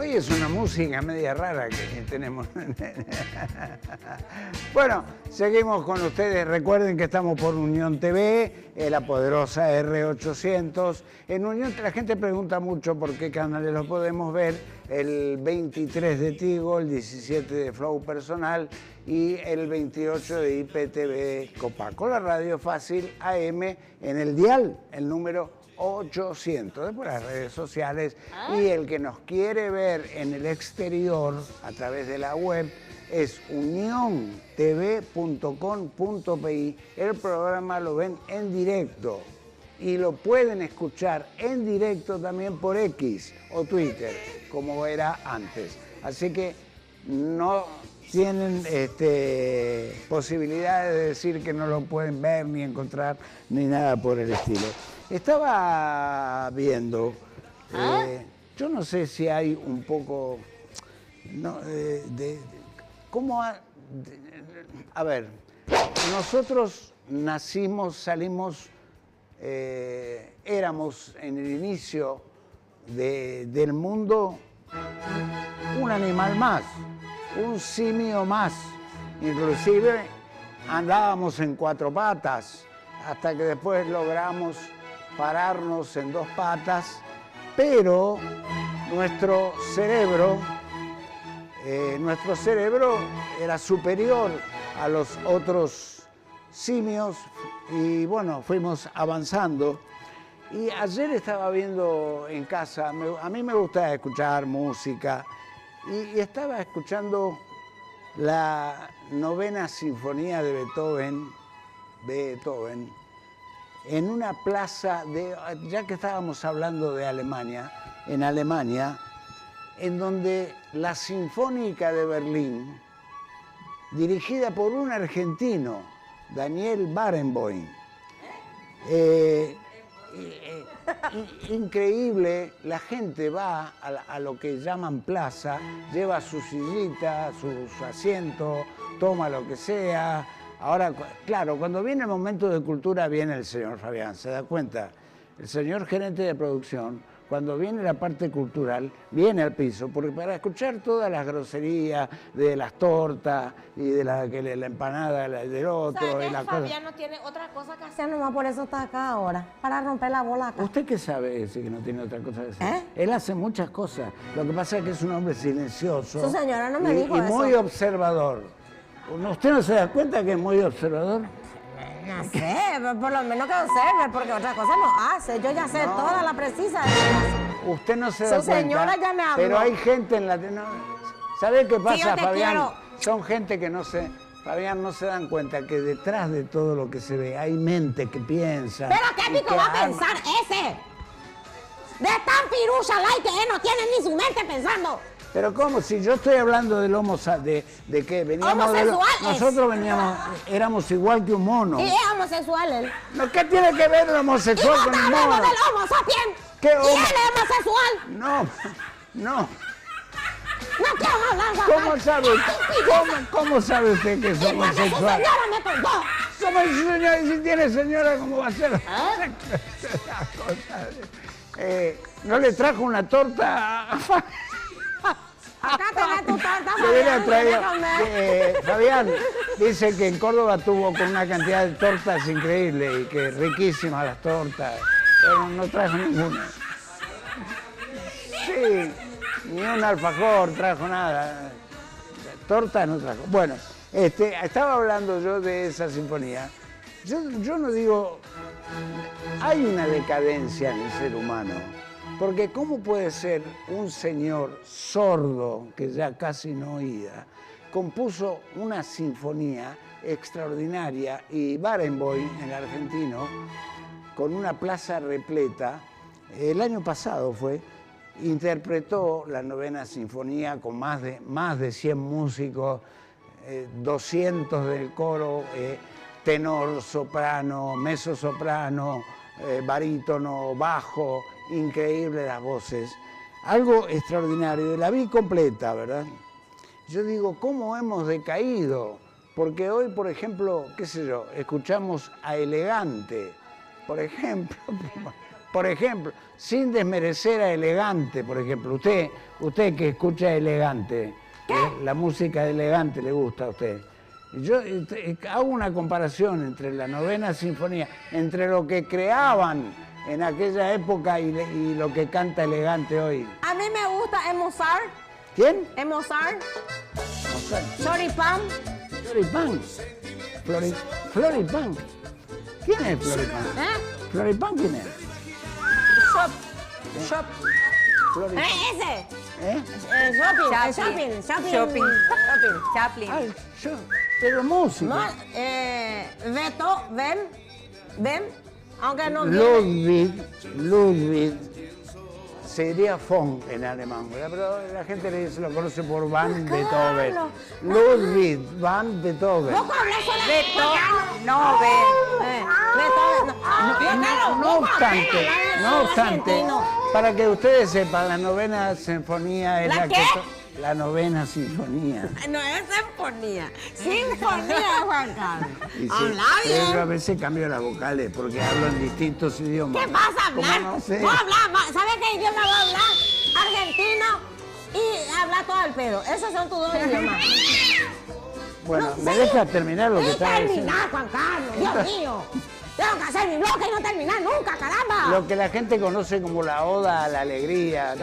Hoy es una música media rara que tenemos. Bueno, seguimos con ustedes. Recuerden que estamos por Unión TV, la poderosa R800. En Unión la gente pregunta mucho por qué canales los podemos ver. El 23 de Tigo, el 17 de Flow Personal y el 28 de IPTV Copaco. La radio fácil AM en el dial, el número 800, después las redes sociales. Y el que nos quiere ver en el exterior a través de la web es uniontv.com.pi. El programa lo ven en directo y lo pueden escuchar en directo también por X o Twitter, como era antes. Así que no tienen posibilidades de decir que no lo pueden ver ni encontrar ni nada por el estilo. Estaba viendo, yo no sé si hay un poco, ¿cómo? A ver, nosotros nacimos, salimos, éramos en el inicio del mundo un animal más, un simio más, inclusive andábamos en cuatro patas, hasta que después logramos pararnos en dos patas, pero nuestro cerebro era superior a los otros simios y bueno, fuimos avanzando. Y ayer estaba viendo en casa, a mí me gusta escuchar música, y estaba escuchando la novena sinfonía de Beethoven, en una plaza, ya que estábamos hablando de Alemania, en Alemania, en donde la Sinfónica de Berlín, dirigida por un argentino, Daniel Barenboim, increíble, la gente va a lo que llaman plaza, lleva su sillita, su asiento, toma lo que sea. Ahora, claro, cuando viene el momento de cultura viene el señor Fabián, ¿se da cuenta? El señor gerente de producción, cuando viene la parte cultural, viene al piso, porque para escuchar todas las groserías de las tortas y de la empanada del otro. ¿Sabe y la Fabián cosa. no tiene otra cosa que hacer nomás, por eso está acá ahora, para romper la bola acá? ¿Usted qué sabe ese que no tiene otra cosa que hacer? ¿Eh? Él hace muchas cosas, lo que pasa es que es un hombre silencioso. Su señora no me dijo y eso. muy observador. ¿Usted no se da cuenta que es muy observador? No sé, por lo menos que observe, porque otra cosa no hace. Yo ya sé toda la precisa de eso. Usted no se da Su cuenta. señora ya me habló. Pero hay gente en la... ¿Sabe qué pasa, Sí, yo te Fabián? quiero. Son gente que no se... Fabián, no se dan cuenta que detrás de todo lo que se ve hay mente que piensa. ¿Pero qué y pico que va a arma. pensar ese? De tan pirucha like que él no tiene ni su mente pensando. Pero ¿cómo? Si yo estoy hablando del de que veníamos Homosexual es. nosotros veníamos, éramos igual que un mono. Y es homosexual él. ¿No? ¿Qué tiene que ver el ¿Y homosexual no con está el hablando mono? del homo sapien? ¿Qué ¿Y homo? él es homosexual? No, no. No quiero hablar, ¿Cómo sabe, cómo sabe usted que es Y porque su homosexual? señora me contó. ¿Cómo es señora? Si tiene señora, ¿cómo va a ser? ¿No le trajo una torta? Acá tenés tu torta, Le hubiera Fabián, traído. déjame. Fabián dice que en Córdoba tuvo con una cantidad de tortas increíble y que riquísimas las tortas, pero no trajo ninguna. Sí, ni un alfajor trajo nada. Torta no trajo. Bueno, estaba hablando yo de esa sinfonía. Yo no digo, hay una decadencia en el ser humano. Porque ¿cómo puede ser un señor sordo, que ya casi no oía, compuso una sinfonía extraordinaria y Barenboim, el argentino, con una plaza repleta, el año pasado fue, interpretó la novena sinfonía con más de 100 músicos, 200 del coro, tenor, soprano, mezzosoprano, barítono, bajo, increíble las voces, algo extraordinario, la vi completa, ¿verdad? Yo digo, ¿cómo hemos decaído? Porque hoy, por ejemplo, qué sé yo, escuchamos a Elegante, por ejemplo, por ejemplo, sin desmerecer a Elegante, por ejemplo. Usted que escucha Elegante, la música de Elegante le gusta a usted. Yo hago una comparación entre la novena sinfonía, entre lo que creaban en aquella época y lo que canta Elegante hoy. A mí me gusta Mozart. ¿Quién? Mozart. Mozart. Choripán. Floripán. Floripán. ¿Quién es Floripán? ¿Floripán quién es? Shop. Floripán. Ese. Chaplin. Shopping. Chaplin. Ay, pero música. Beethoven. Aunque no Ludwig, se diría von en alemán, ¿verdad? Pero la gente lo conoce por Van Beethoven. Ludwig van Beethoven. ¿Vos hablas Beethoven. No obstante, para que ustedes sepan, la novena sinfonía es ¿La qué? La novena sinfonía. No es sinfonía. Sinfonía, Juan Carlos. Y sí, Habla pero bien. a veces cambio las vocales porque hablo en distintos idiomas. ¿Qué vas a hablar? ¿Cómo no sé? Vos hablas, ¿sabes qué idioma vas a hablar? Argentino y habla todo el pedo. Esos son tus dos idiomas. Bueno, No ¿me sé. dejas terminar lo que Y estaba diciendo? terminar, Juan Carlos, Dios mío. Tengo que hacer mi bloque y no terminar nunca, caramba. Lo que la gente conoce como la oda a la alegría.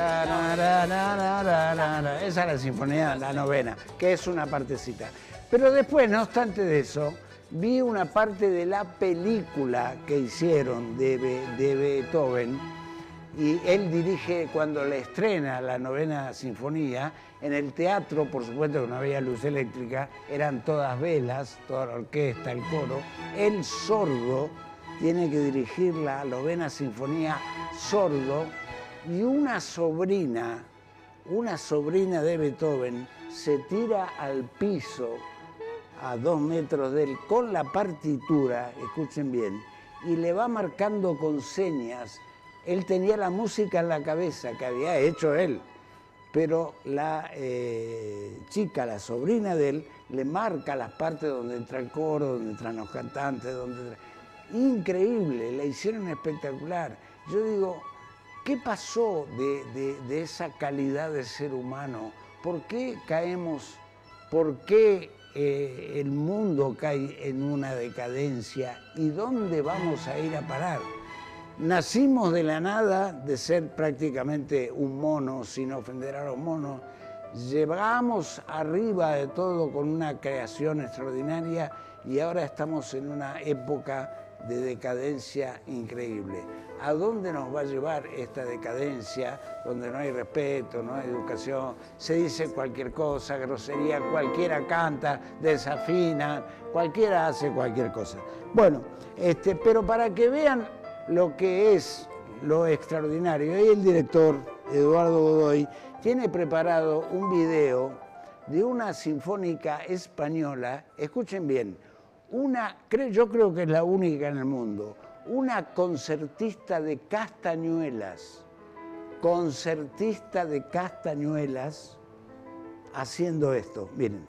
Esa es la sinfonía, la novena, que es una partecita. Pero después, no obstante de eso, vi una parte de la película que hicieron de Beethoven, y él dirige cuando le estrena la novena sinfonía. En el teatro, por supuesto que no había luz eléctrica, eran todas velas, toda la orquesta, el coro. El sordo tiene que dirigir la novena sinfonía sordo, y una sobrina de Beethoven se tira al piso a 2 metros de él con la partitura, escuchen bien, y le va marcando con señas. Él tenía la música en la cabeza que había hecho él, pero la chica, la sobrina de él, le marca las partes donde entra el coro, donde entran los cantantes, Increíble, la hicieron espectacular. Yo digo, ¿qué pasó de esa calidad de ser humano? ¿Por qué caemos? ¿Por qué el mundo cae en una decadencia? ¿Y dónde vamos a ir a parar? Nacimos de la nada, de ser prácticamente un mono, sin ofender a los monos. Llegamos arriba de todo con una creación extraordinaria y ahora estamos en una época de decadencia increíble. ¿A dónde nos va a llevar esta decadencia donde no hay respeto, no hay educación? Se dice cualquier cosa, grosería, cualquiera canta, desafina, cualquiera hace cualquier cosa. Bueno, pero para que vean lo que es lo extraordinario, hoy el director Eduardo Godoy tiene preparado un video de una sinfónica española, escuchen bien, yo creo que es la única en el mundo, una concertista de castañuelas haciendo esto, miren.